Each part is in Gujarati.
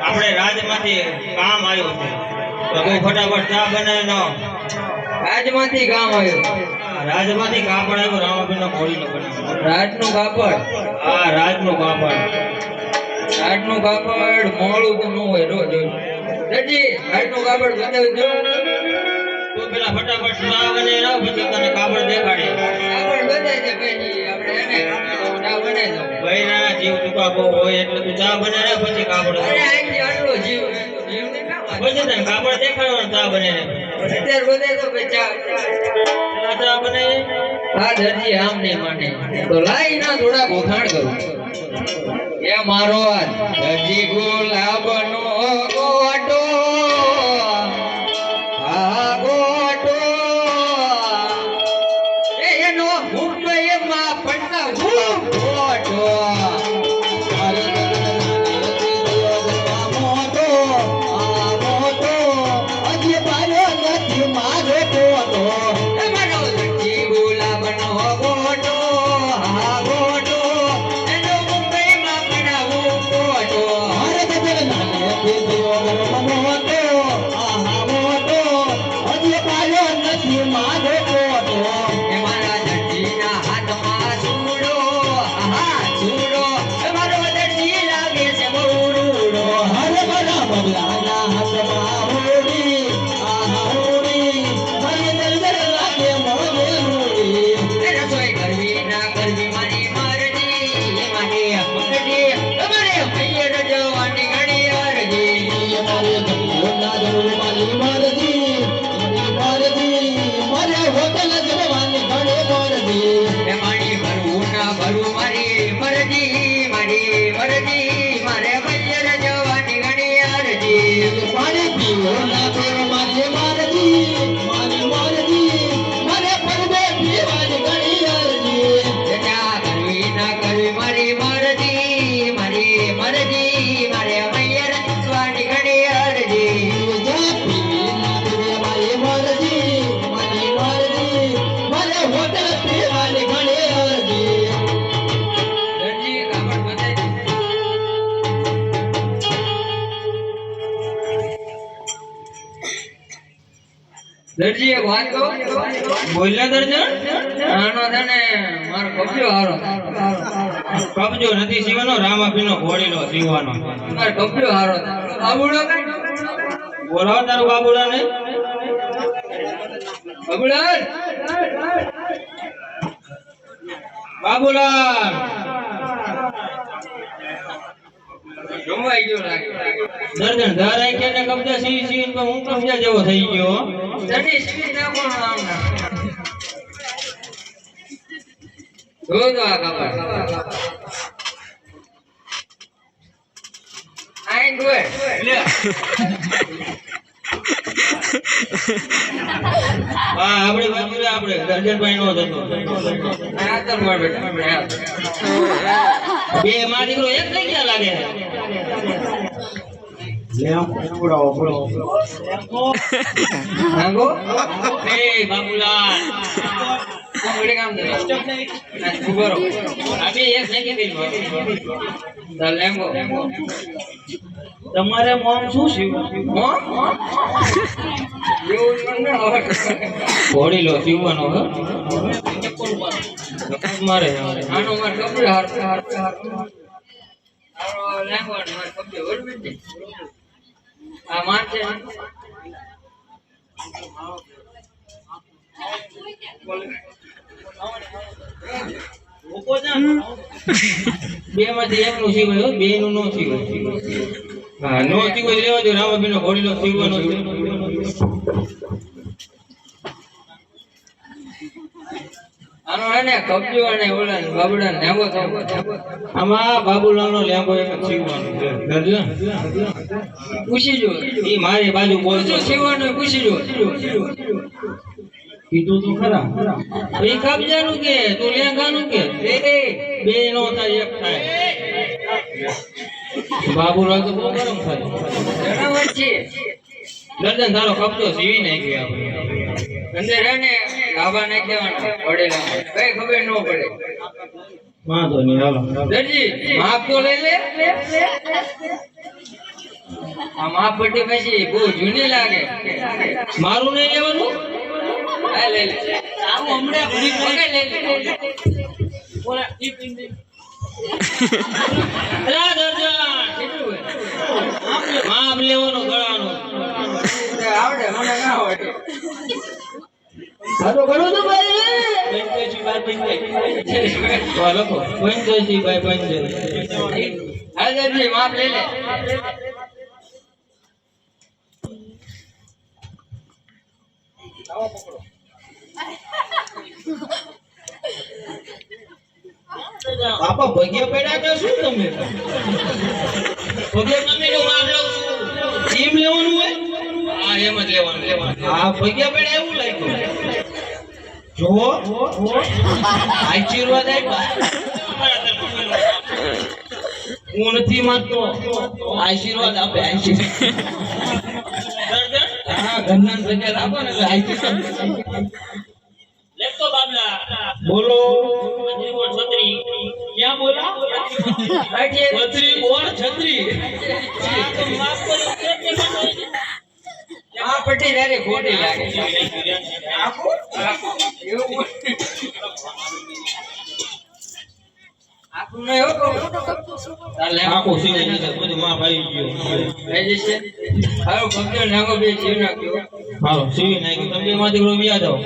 આપણે રાજમાંથી કામ આવ્યું છે તો કોઈ ફટાફટ ચા બનાવી નો રાજમાંથી કામ આવ્યું રાજમાંથી કાપડ આવ્યું રામાબીન નો ઘોડીનો બનાવ્યો રાજનું કાપડ હા રાજનું કાપડ મોડું તો ન હોય રોજ દરજી રાજનું કાપડ બતાવી દો તો પેલા ફટાફટ ચા બનાવી લાવ પછી તને કાપડ દેખાડી કાપડ બતાવી દે ભાઈ આપણે એને ચા બનાવી દો ભાઈ ના જીવ ચુકાવો હોય એટલે તું ચા બનાવે પછી કાપડ અરે આટલી આટલો જીવ ને કામ પછી તને કાપડ દેખાડવાનું ચા બનાવીને અત્યારે બતાવી દો ભાઈ ચા ચા બનાવી હા દરજી આમ નહીં માને તો લાઈ ના થોડા ગોખાણ કરું એ મારો દરજી ગુલાબનો ગોટો આ ગોટો એનો મુક્ત એમાં પડતા ગોટો દરજી એક વાત કહું બોલ્યા દર્જન આનો છે ને મારો કબજો હારો કબજો નથી સીવાનો રામાબીનો ઘોડીનો સીવાનો મારો કબજો હારો બાબુડો કઈ બોલાવો તારું બાબુડાને બાબુલાલ બાબુલાલ જમવાઈ ગયો લાગે દર્જન ધારાઈ કે ને કબજા સીવી સીવીને તો હું કબજા જેવો થઈ ગયો દરજી સીવી નાખો આમ જો તો આ ખબર આઈ ડુએ લે હા આપણે બાબુલા આપણે દર્જનભાઈ નો હતો આ તો મોર બેટા બે માં દીકરો એક થઈ ગયા લાગે માંગો એ બાબુલાલ કોણ કામ દે ના ઉભરો અબે એક નહીં કરી દા લેંગો તમારે મોમ શું શિવ હો યો નંબર હવે ઘોડી લો શિવવાનો હો મારે આનો માર કપડે હાર હાર આરો લેંગો માર કપડે ઓળવી દે આ માર છે બે માંથી એક નું શિવાય બે નું નો શિવાય હા નો શિવાય લેવા જો રામાબીનો ઘોડીનો શિવવાનો આનો એને કબજો અને ઓલા બાબુડા લેંગો તો આમાં બાબુલાલનો લેંગો એક શિવવાનો છે દર્જન પૂછી જો ઈ મારી બાજુ બોલજો શિવાનો પૂછી જો કીધું તો ખરા એ કબજાનું કે તું લેંગાનું કે બે નો થાય એક થાય બાબુલાલ તો બહુ ગરમ થાય જણાવટ છે દર્જન તારો કબજો સીવી નાખ્યો આપણે અંદર હે ને ગાભા નાખી દેવાના પડેલા કઈ ખબર ન પડે વાંધો નહીં હાલો દરજી માપ તો લઈ લે આ માપ પટ્ટી પછી બહુ જૂની લાગે મારું નહીં લેવાનું આ લઈ લે આવું હમણાં ઘડી પકડ લઈ લે ઓલા ઈ પિંડી અલા દર્જન કેટલું હોય માપ લેવાનો ગળાનો આવડે મને ના આવડે આ તો ઘણું તો ભાઈ 85 બાય 85 લખો 85 બાય 85 હા દરજી માપ લઈ લે બાપા ભગ્યા પડ્યા કે શું તમે ભગ્યા તમે તો માપ લઉં છું એમ લેવાનું હોય હા એમ જ લેવાનું હા ભગ્યા પડ્યા એવું લાગ્યું જો આશીર્વાદ આપ્યા હું નથી માનતો આશીર્વાદ આપે આશીર્વાદ હા ઘરના ભગ્યા આપો ને એટલે આશીર્વાદ લેતો બાબલા બોલો છત્રી ક્યાં બોલા છત્રી બોલ છત્રી આ પટ્ટી તારે ખોટી લાગે આખું નહીં હો તારે આખો સીધે નથી બધું માં ભાઈ ગયો લઈ જશે હાલો ભક્તો નાગો બે જીવ નાખ્યો હાલો સીવી નાખ્યું તમે એમાં દીકરો વ્યા જાઓ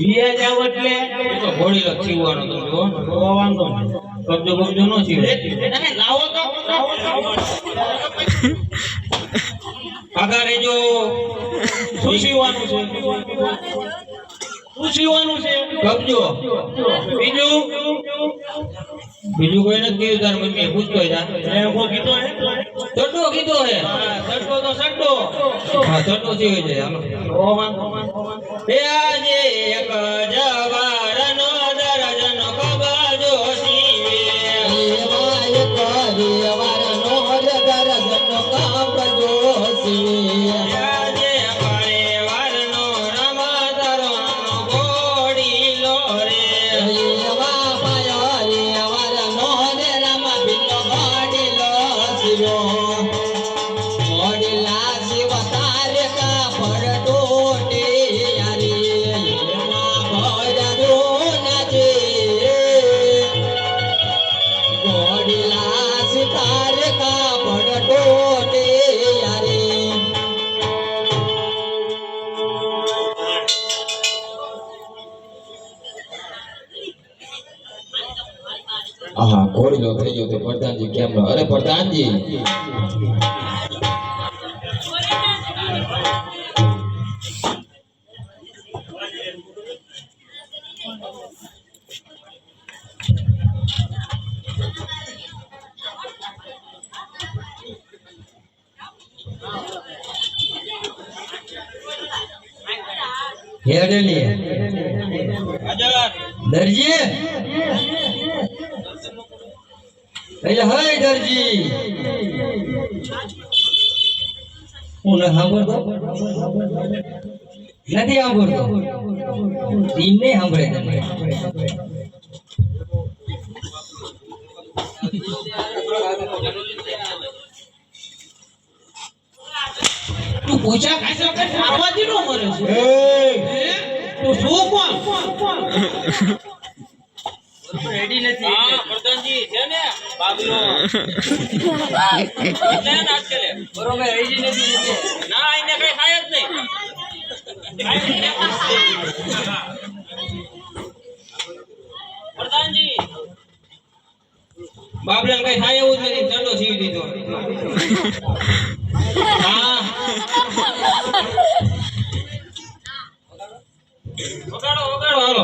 વ્યા જાવ એટલે તો ઘોડી લખ સીવવાનો તમે હો તો વાંધો નહીં કબજો કબજો નો સીવે તમે લાવો તો આગળ રેજો શું સીવવાનું છે શું સીવવાનું છે કબજો બીજું કોઈ નથી કીધું તાર મમ્મીએ પૂછતો જા એવો કીધો હે સડ્ડો કીધો હે સડ્ડો તો સડ્ડો હા સડ્ડો સીવે છે હાલો ઓ વાંધો એ આજે એક જવારનો દરજનો કબજો સીવે એવા એક જવારનો દરજનો કબજો સીવે આજે પરિવારનો રમતરનો ઘોડીલો રે એવા પરિવારનો રમતનો ઘોડીલો સીવો ઘોડીલા શિવ તારે કા પડટોટે યારી એમાં ભરદો નાચે ઘોડીલા શિવ તારે કા પડટોટે યારી હા ઘોડીલો થઈ ગયો તો પ્રધાનજી કેમ નો અરે પ્રધાનજી હેડલી દરજી એટલે હાય દરજી હું સાંભળતો નથી સાંભળતો દિન ને સાંભળે તમે તું પૂછા ખાસા કર આવાજી નો મરે છે તું શું કોણ રેડી નથી હા પ્રધાનજી છે ને બાબલો એટલે નાટ કરે બરોબર રેડી નથી ના એને કઈ થાય જ નહીં પ્રધાનજી બાબલા કઈ થાય એવું જ નથી ચંડો સીવી દીધો હા વગાડો વગાડો હાલો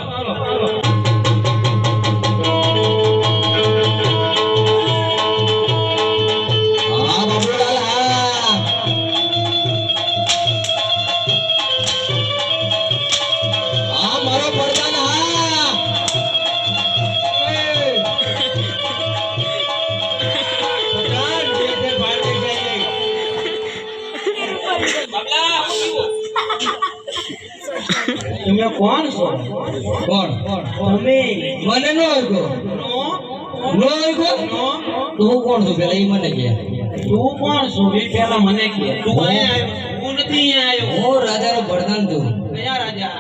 તમે કોણ છો? કોણ? તમે મને નો ઓળખો. નો ઓળખો? તું કોણ છું પેલા ઈ મને કહે. તું કોણ છો એ પેલા મને કહે. તું અહીંયા આવ્યો, હું નથી અહીંયા આવ્યો. હું રાજાનો પ્રધાન છું. કયા રાજા?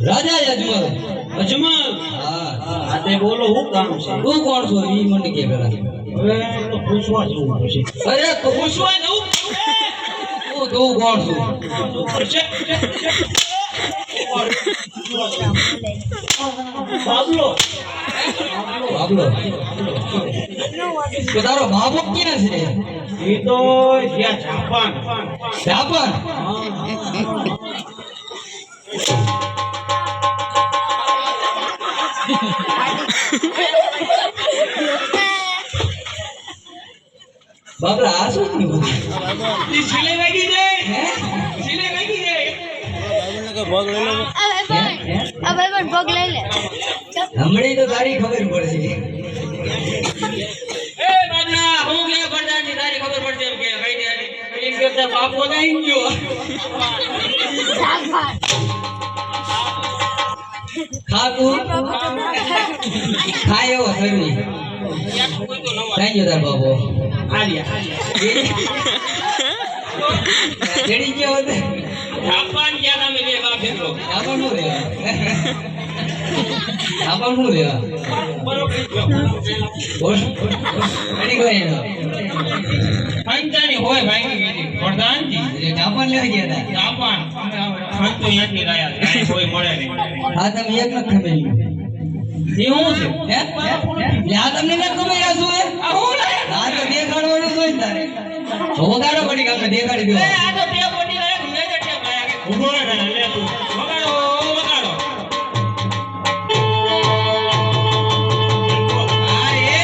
રાજા અજમલ. અજમલ. હા. આ તે બોલો હું કામ છે? તું કોણ છો ઈ મને કહે પેલા. હવે તો પૂછવા જવું પડશે. અરે તું પૂછવા જવું તું કોણ છું? પડશે. બાબલો. બાબલો. તો તારો બાબો ક્યાં છે? એ તો જ્યાં જાપાન. જાપાન? બાબલા આ શું થયું? ઈ સિલાઈ વાગી જાય. સિલાઈ વાગી જાય. अब भोग ले ले હમણાં તો તારી ખબર પડશે. એ બાબલા હું કે પડદાની તારી ખબર પડશે એમ કે કઈ દે એક કરતા બાપો નહીં ગયો. ખા તું ખાય એવો શરીર કઈ ગયો તાર બાબો? આલિયા જડી ગયો હતો. જાપાન ગયા તમે બે બાપ દીકરો. જાપાન નું રેવા. જાપાન નું રેવા. બરોબર બોલ એની કોઈ એનો પંચાની હોય ભાઈ ગઈ પ્રધાનજી એટલે જાપાન લેવા ગયા હતા. જાપાન સંતો અહીંયાથી લાયા કાંઈ કોઈ મળે નહીં. આ તમે એક ન ખમેલ્યું. એ હું છે હે? લે આ તમને ન ખમેલ્યા શું હે? આ હું લાયા. આ તો દેખાડવાનું હોય ને તારે. વગાડો પડી આપણે દેખાડી એ દેવા. આ તો બે બોડી લાયા મેં જ ટેપ લાયા કે ઉભો રહે ને લે તું વગાડો વગાડો. આ એ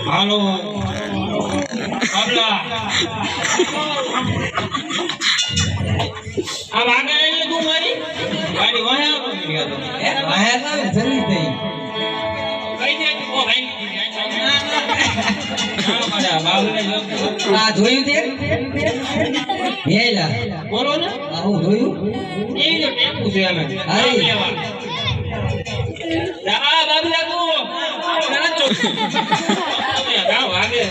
હાલો બાબલા આ વાગા એટલે તું મારી ગાડી વાયા તો ગયા તો આયા તા જલ્દી થઈ. કઈ દે તું ઓ ભાઈ ના બાબુને જો આ જોયું તે? હેલા બોલો ને આ હું જોયું. એ તો ટેપુ છે અમે અરે. આ બાબલા તું ના વાગે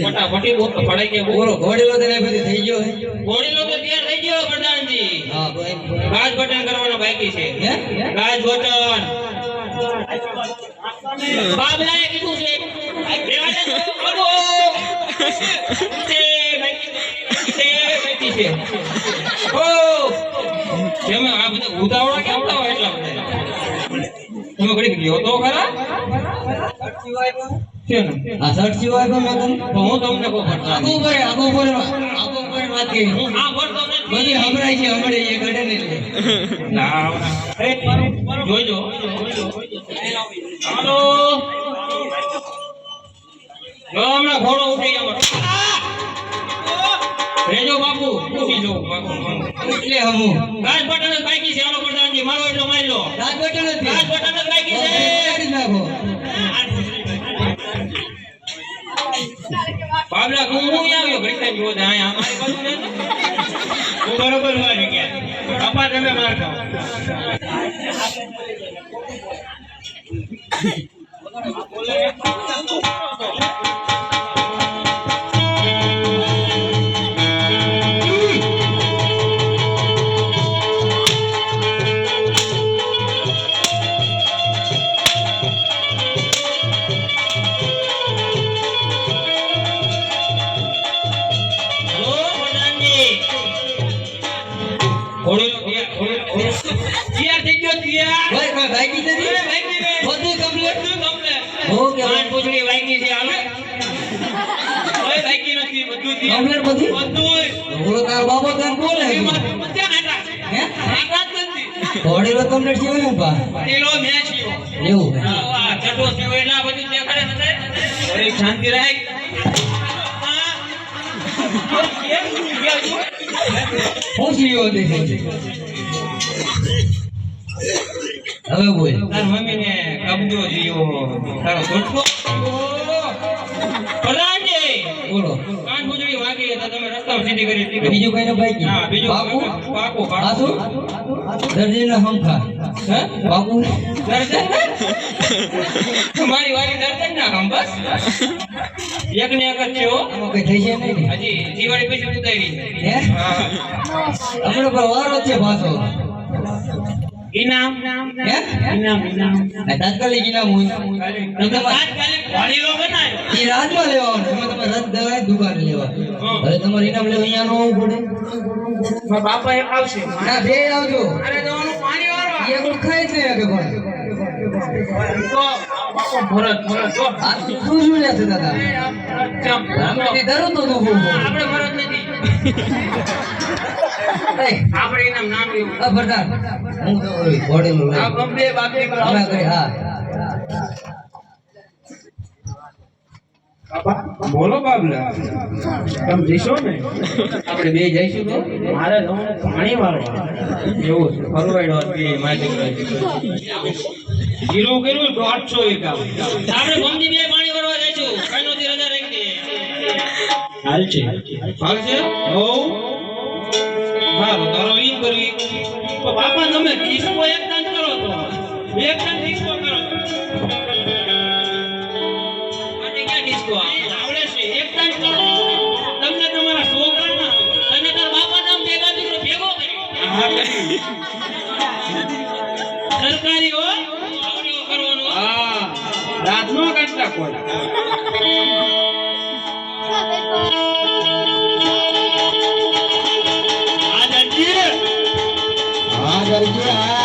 ફટાફટી બોલ તો પડાઈ ગયા બોલો ઘોડેલો તને બધી થઈ ગયો હે? ઘોડીનો તો તૈયાર થઈ ગયો પ્રધાનજી હા ભાઈ. ગાજ બટન કરવાનો બાકી છે હે? ગાજ બટન બાબલાએ કીધું છે દેવા દે બોલો તે બાકી છે ઓ જેમ આ બધા ઉતાવળા કેમ થાવ એટલા બધા તમે ઘડી ગયો તો ખરા કેમ આ શર્ટ સિવાય પણ મેં તને તો હું તમને કહું પડતા આગો પર વાત કરી. હું આ ભરતો બધી નથી હમણાં છે હમણાં એ ગઢે ને એટલે. ના જોઈજો હાલો જો હમણાં ઘોડો ઉઠી ગયો રેજો બાપુ ઉઠી જાઓ બાપુ એટલે હમું ગાજ બટન જ બાકી છે હાલો પ્રધાનજી મારો એટલો મારી લો રાત બેઠો નથી. ગાજ બટન જ બાકી છે કાઢી નાખો. બાબલા તું હું આવ્યો ઘડી જો અહીંયા અમારી બાજુ ને હું બરોબર હોય ગયા અપા તમે માર ખાઓ તૈયાર થઈ ગયો તૈયાર ભાઈ બાઈકી નથી. ભાઈ બધું કમ્પ્લીટ. બધું કમ્પ્લીટ ઓકે. પાંચ પૂછડી વાગી છે હાલો કમ્પ્લેટ બધી બધુંય. બોલો તાર બાબો તને બોલે એમાં બધા આટા છે. હે આટા જ નથી. ઘોડીલો કમ્પ્લેટ છે એવું પા પેલો મેં થયો. એવું હે આ જટો થયો એટલે આ બધું દેખાડે છે. થોડીક શાંતિ રાખ. હું સીઓ દે છે હવે બોલ તાર મમ્મીને કબજો દિયો. તારો છોટકો. પલાંજે. બોલો કાન ભૂજડી વાગી તો તમે રસ્તામાં સીધી કરી દીધી. બીજું કઈ બાકી હા, બીજું બાપુ પાકું. આ શું દર્દીના હમખા હે? બાપુ દર્શન? મારી વારી દર્શન ના કામ બસ. એક ને એક જ છે હો. આમાં કઈ થઈ છે નહીં ને? હજી દિવાળી પછી ઉતારી. હે હા. હમણાં પર વારો છે પાછો ઇનામ. હે ઇનામ. આ તાત્કાલિક ઇનામ હોય તાત્કાલિક વાડીલો બનાવ્યો. એ રાજમાં લેવાનું એમાં તમે રદ દવાય દુકાને લેવા હવે તમારે ઇનામ લેવા અહીંયા નો આવવું પડે મારા બાપા એક આવશે. ના બે આવજો અરે દવાનું પાણી વાળવા. એ કોઈ ખાઈ જ નહીં શકે પણ તો બાપા ભરત તો. આ શું શું લે છે દાદા ચમ. આપણે દરરોજ તો દુખવું આપણે ભરત નથી. આપણે એના નામ લેવું. આ ભરતા હું તો ઘોડેલું લઈ આ ગમે બાપે અમે કરી હા બોલો બાબલા. તમે જઈશો ને? આપણે બે જઈશું તો મારે જવાનું પાણી વાળવા. એવું છે ફરવાડો બે મારી જીરું કર્યું 150 એક આપણે ગમતી બે પાણી વાળવા જઈશું. કાઈનો થી રજા રાખી દે. હાલશે હો. હાલો તારો ઈ કરવી તો બાપા તમે ડિસ્કો એક દાન કરો તો એક દાન ડિસ્કો કરો. અને ક્યાં ડિસ્કો આવડે છે? એક દાન કરો. તમને તમારા છોકરાના અને તાર બાપા નામ ભેગા દીકરો ભેગો કરી. હા કરી. સરકારી હો આવડીઓ કરવાનો. હા રાત નો કાઢતા કોઈ. હા જલ્દી